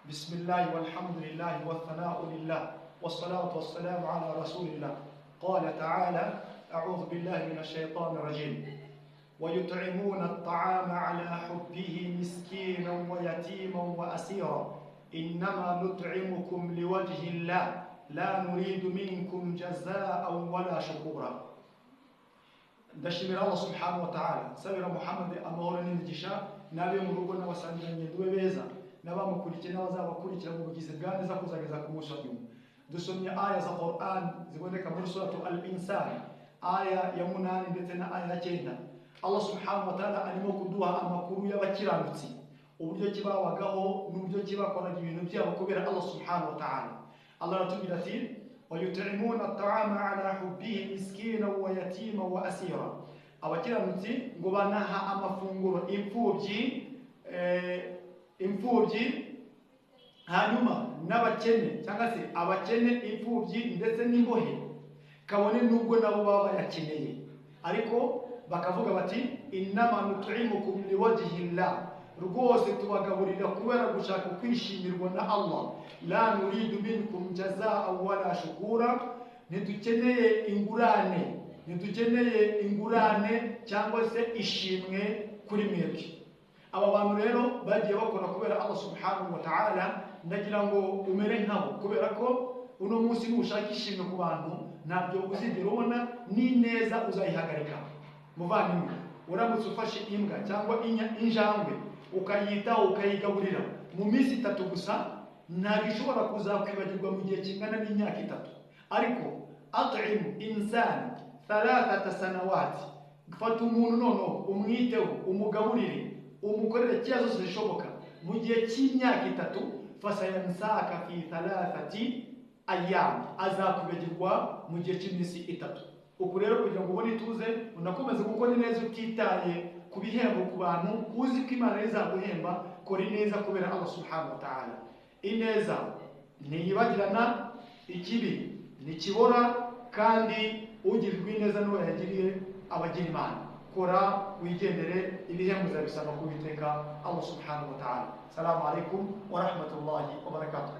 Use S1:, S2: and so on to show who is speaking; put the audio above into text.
S1: بسم الله والحمد لله والثناء لله والصلاة والسلام على رسول الله. قال تعالى: أعوذ بالله من الشيطان الرجيم. ويطعمون الطعام على حبه مسكينا ويتيما وأسيرا إنما نطعمكم لوجه الله لا نريد منكم جزاء ولا شكورا. ndashimira Allah subhanahu wa ta'ala, sabira Muhammad amahoro n'imigisha nabe mu rugo n'abasanganye duwe beza n'abamukurikiye n'abazabakurikira mu bugizi bwa neza kuzageza ku munsi wa nyuma. Dusomye aya za Qur'an ziboneka muri suratu Al-Insan aya ya 8 ndetse na aya ya 9. Allah subhanahu wa ta'ala arimo kuduha amakuru y'abakiranutsi, uburyo kibawagaho n'uburyo kibakoraga ibintu byabo kubera Allah subhanahu wa ta'ala. Allah aratubwira ati: وَيُطْعِمُونَ الطَّعَامَ عَلَى حُبِّهِ مِسْكِينًا وَيَتِيمًا وَأَسِيرًا. Abakiranutsi ngo banaha amafunguro imfubyi hanyuma n'abakene, cyangwa se abakene, imfubyi ndetse n'imbohe, kabone nubwo nabo baba bayakeneye, ariko bakavuga bati: innama nut'imukum liwajhi llah, rwose tubagaburira kubera gushaka kwishimirwa na Allah. La nuridu minkum jazaa wala shukura, ntidukeneye ingurane cyangwa se ishimwe kuri mwebwe. Aba bantu rero bagiye bakora kubera Allah subhanahu wa ta'ala, ndagira ngo umere nkabo, kubera ko uno munsi nushaka ishimwe ku bantu ntabyo uzigera ubona, ni neza uzayihagarika. Muvandimwe, uramutse ufashe imbwa cyangwa injangwe ukayitaho ukayigaburira mu minsi 3 gusa, ntabwo ishobora kuzakwibagirwa mu gihe kingana n'imyaka 3. Ariko at'im insan 3 sanawati, gufata umuntu noneho umwiteho, umugaburire, umukorere cyazo zishoboka mu gihe cy'imyaka 3, fasayansaka fi 3 ayyam, azakwibagirwa mu gihe cy'iminsi 3. Uku rero kugira ngo ubone ituze unakomeze gukora neza utitaye ku bihembo ku bantu, uzi ko Imana izaguhemba, kora neza kubera Allah subhanahu wa ta'ala. Ineza ntiyibagirana, ikibi ntikibora, kandi ugirirwa ineza n'uwo yagiriye abagira Imana. Kora wigendere, ibihembo uzabisaba ku Uwiteka Allah subhanahu wa ta'ala. Assalamu alaikum wa rahmatullahi wa barakatuh.